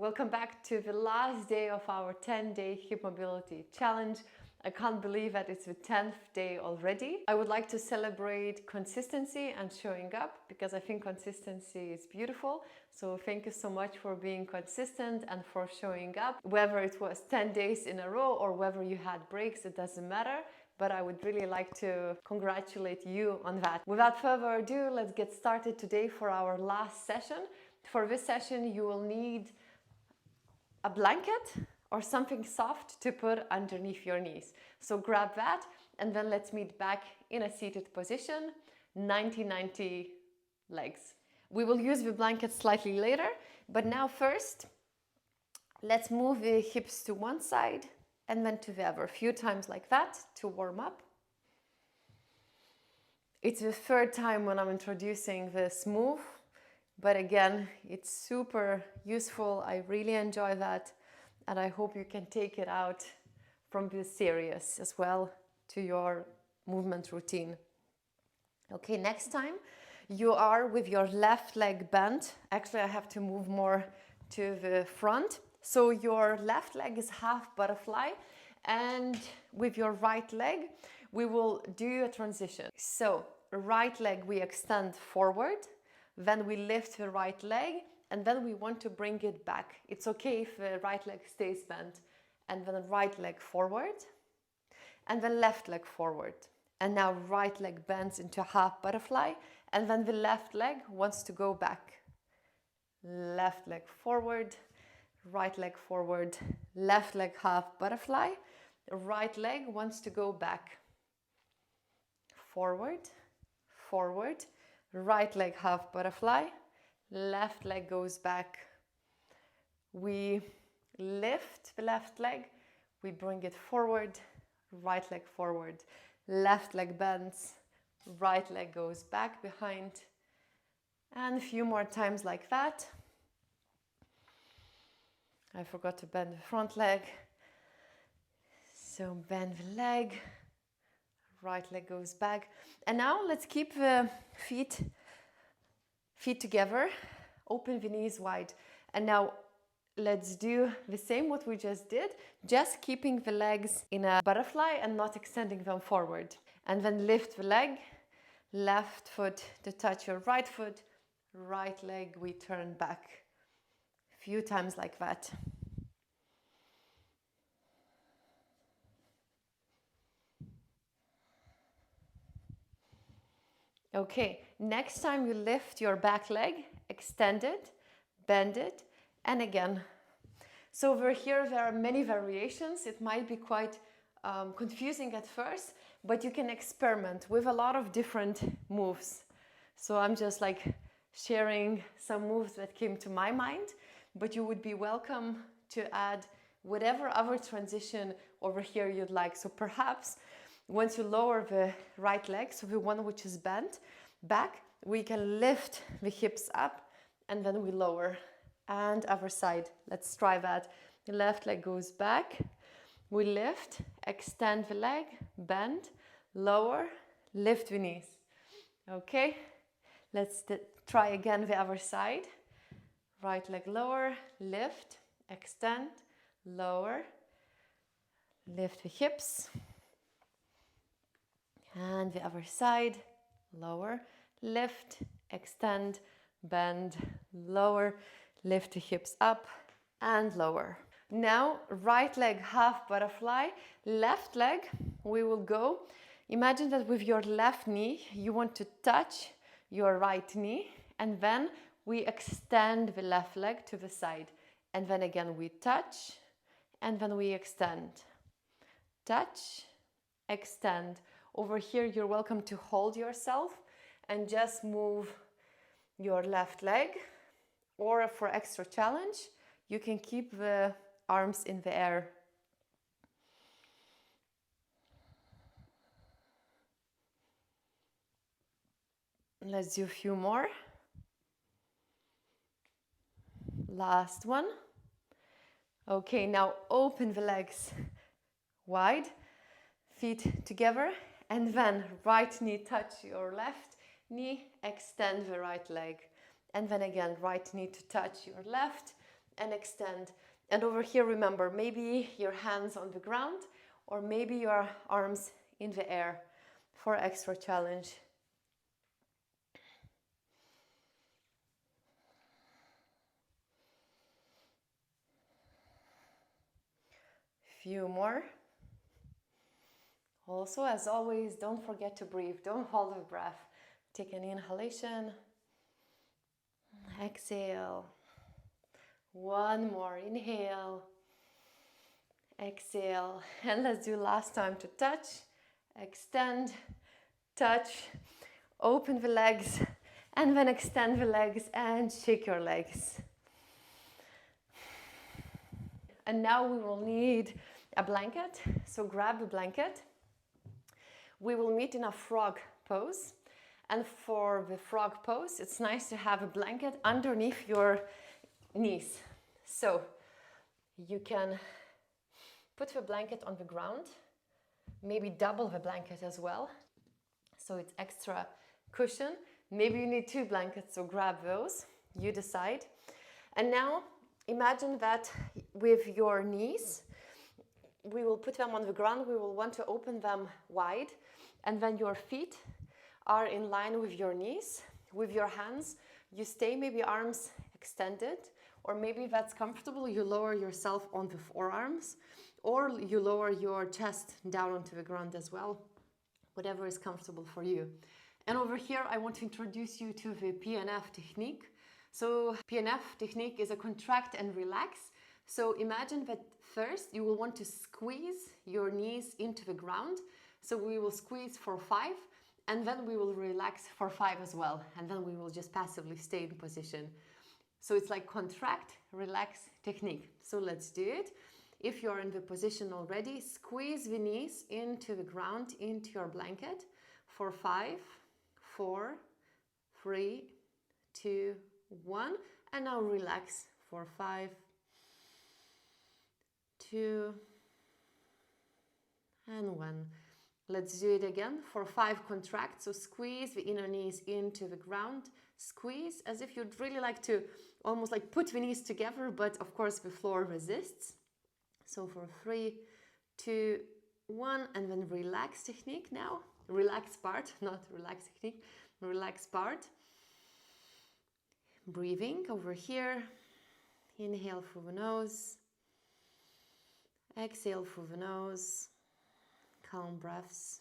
welcome back to the last day of our 10-day hip mobility challenge. I can't believe that it's the 10th day already. I would like to celebrate consistency and showing up because I think consistency is beautiful. So thank you so much for being consistent and for showing up. Whether it was 10 days in a row or whether you had breaks, it doesn't matter. But I would really like to congratulate you on that. Without further ado, let's get started today for our last session. For this session, you will need a blanket or something soft to put underneath your knees. So grab that and then let's meet back in a seated position, 90-90 legs. We will use the blanket slightly later, but now first, let's move the hips to one side and then to the other, a few times like that to warm up. It's the third time when I'm introducing this move, but again, it's super useful. I really enjoy that, and I hope you can take it out from this series as well to your movement routine. Okay, next time you are with your left leg bent. Actually, I have to move more to the front. So your left leg is half butterfly, and with your right leg, we will do a transition. So right leg, we extend forward, then we lift the right leg, and then we want to bring it back. It's okay if the right leg stays bent, and then right leg forward, and then left leg forward. And now right leg bends into half butterfly, and then the left leg wants to go back. Left leg forward, right leg forward, left leg half butterfly, right leg wants to go back. Forward, forward, right leg half butterfly, left leg goes back. We lift the left leg, we bring it forward, right leg forward, left leg bends, right leg goes back behind, and a few more times like that. I forgot to bend the front leg, so bend the leg, right leg goes back. And now let's keep the feet together, open the knees wide. And now let's do the same what we just did, just keeping the legs in a butterfly and not extending them forward. And then lift the leg, left foot to touch your right foot, right leg we turn back. A few times like that. Okay, next time you lift your back leg, extend it, bend it, and again. So over here there are many variations. It might be quite confusing at first, but you can experiment with a lot of different moves. So I'm just like sharing some moves that came to my mind, but you would be welcome to add whatever other transition over here you'd like. So perhaps once you lower the right leg, so the one which is bent back, we can lift the hips up and then we lower. And other side, let's try that. The left leg goes back, we lift, extend the leg, bend, lower, lift the knees. Okay, let's try again the other side. Right leg lower, lift, extend, lower, lift the hips. And the other side, lower, lift, extend, bend, lower, lift the hips up and lower. Now, right leg half butterfly, left leg, we will go. Imagine that with your left knee, you want to touch your right knee, and then we extend the left leg to the side. And then again, we touch, and then we extend. Touch, extend. Over here, you're welcome to hold yourself and just move your left leg. Or for extra challenge, you can keep the arms in the air. Let's do a few more. Last one. Okay, now open the legs wide, feet together, and then right knee touch your left knee, extend the right leg. And then again, right knee to touch your left, and extend. And over here, remember, maybe your hands on the ground or maybe your arms in the air for extra challenge. Few more. Also, as always, don't forget to breathe. Don't hold the breath. Take an inhalation. Exhale. One more. Inhale. Exhale. And let's do last time to touch. Extend. Touch. Open the legs. And then extend the legs and shake your legs. And now we will need a blanket. So grab a blanket. We will meet in a frog pose. And for the frog pose, it's nice to have a blanket underneath your knees. So you can put the blanket on the ground, maybe double the blanket as well. So it's extra cushion. Maybe you need 2 blankets, so grab those. You decide. And now imagine that with your knees, we will put them on the ground. We will want to open them wide. And then your feet are in line with your knees. With your hands, you stay maybe arms extended, or maybe that's comfortable, you lower yourself on the forearms, or you lower your chest down onto the ground as well, whatever is comfortable for you. And over here, I want to introduce you to the PNF technique. So PNF technique is a contract and relax. So imagine that first you will want to squeeze your knees into the ground. So we will squeeze for 5, and then we will relax for 5 as well. And then we will just passively stay in position. So it's like contract, relax technique. So let's do it. If you're in the position already, squeeze the knees into the ground, into your blanket for 5, 4, 3, 2, 1. And now relax for 5, 2, and 1. Let's do it again for 5 contract. So squeeze the inner knees into the ground. Squeeze as if you'd really like to almost like put the knees together, but of course the floor resists. So for 3, 2, 1, and then relax technique now. Relax part, not relax technique. Relax part. Breathing over here. Inhale through the nose. Exhale through the nose. Calm breaths.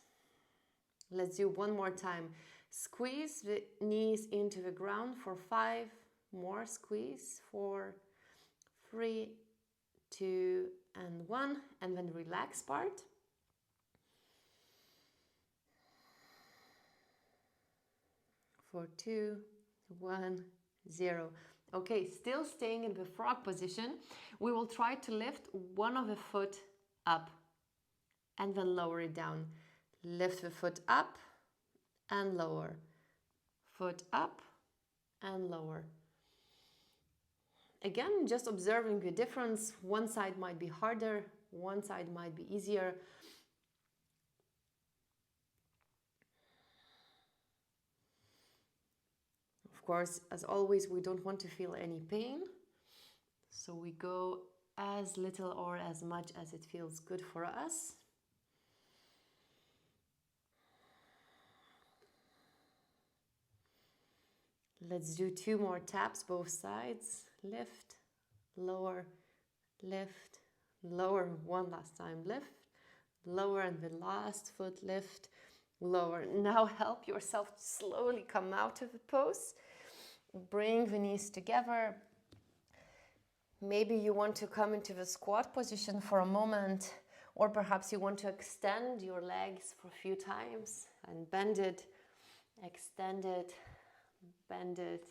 Let's do one more time. Squeeze the knees into the ground for 5 more. Squeeze. 4, 3, 2, and 1. And then relax part. For 2, 1, 0. Okay, still staying in the frog position. We will try to lift one of the foot up and then lower it down. Lift the foot up and lower. Foot up and lower. Again, just observing the difference. One side might be harder, one side might be easier. Of course, as always, we don't want to feel any pain. So we go as little or as much as it feels good for us. Let's do 2 more taps, both sides. Lift, lower, lift, lower. One last time. Lift, lower, and the last foot lift, lower. Now help yourself to slowly come out of the pose. Bring the knees together. Maybe you want to come into the squat position for a moment, or perhaps you want to extend your legs for a few times and bend it, extend it, bend it.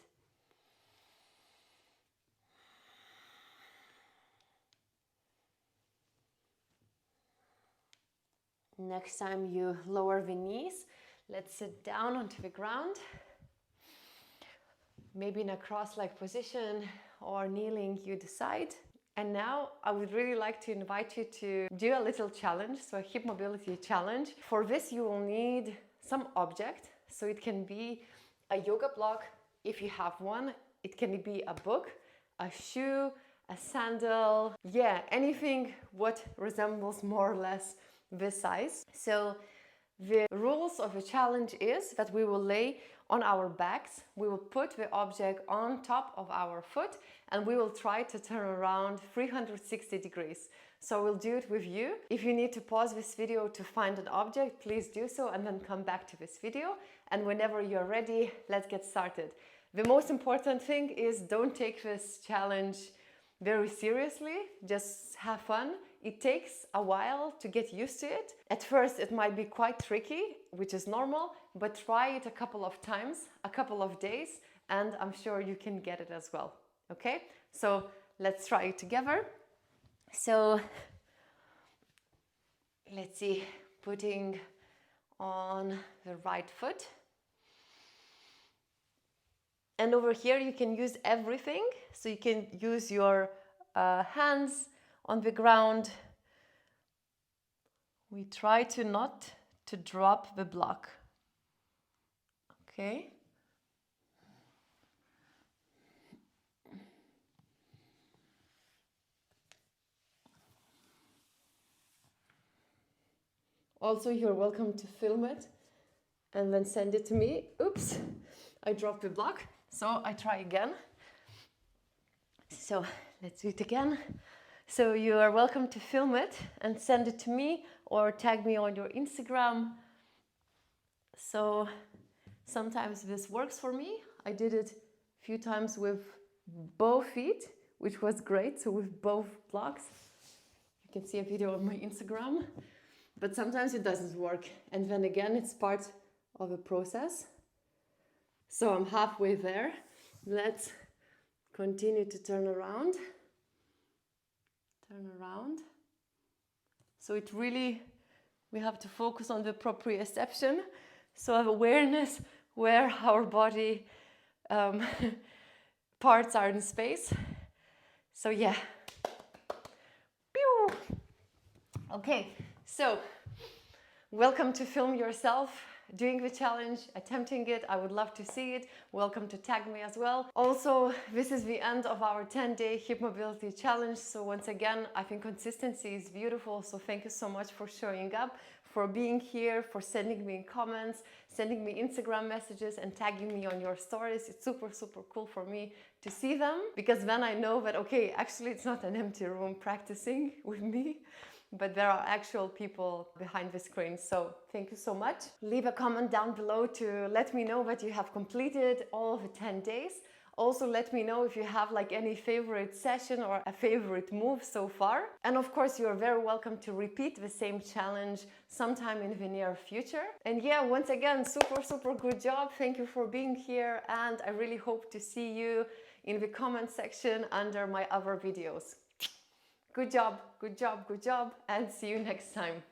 Next time you lower the knees, let's sit down onto the ground. Maybe in a cross-leg position or kneeling, you decide. And now I would really like to invite you to do a little challenge, so a hip mobility challenge. For this, you will need some object. So it can be a yoga block if you have one. It can be a book, a shoe, a sandal, yeah, anything what resembles more or less this size. So the rules of the challenge is that we will lay on our backs, we will put the object on top of our foot, and we will try to turn around 360 degrees. So we'll do it with you. If you need to pause this video to find an object, please do so and then come back to this video. And whenever you're ready, let's get started. The most important thing is don't take this challenge very seriously, just have fun. It takes a while to get used to it. At first it might be quite tricky, which is normal, but try it a couple of times, a couple of days, and I'm sure you can get it as well. Okay, so let's try it together. So let's see, putting on the right foot. And over here you can use everything. So you can use your hands on the ground. We try to not to drop the block. Okay. Also, you're welcome to film it and then send it to me. Oops, I dropped the block. So I try again. So let's do it again. So you are welcome to film it and send it to me or tag me on your Instagram. So sometimes this works for me. I did it a few times with both feet, which was great. So with both blocks, you can see a video on my Instagram. But sometimes it doesn't work. And then again, it's part of the process. So I'm halfway there. Let's continue to turn around. Turn around. So it really, we have to focus on the proprioception. So have awareness where our body parts are in space. So yeah. Pew! Okay. So, welcome to film yourself doing the challenge, attempting it. I would love to see it. Welcome to tag me as well. Also, this is the end of our 10-day hip mobility challenge. So once again, I think consistency is beautiful. So thank you so much for showing up, for being here, for sending me comments, sending me Instagram messages and tagging me on your stories. It's super, super cool for me to see them, because then I know that, okay, actually it's not an empty room practicing with me, but there are actual people behind the screen. So thank you so much. Leave a comment down below to let me know that you have completed all of the 10 days. Also let me know if you have like any favorite session or a favorite move so far. And of course, you're very welcome to repeat the same challenge sometime in the near future. And yeah, once again, super, super good job. Thank you for being here. And I really hope to see you in the comment section under my other videos. Good job, good job, good job, and see you next time.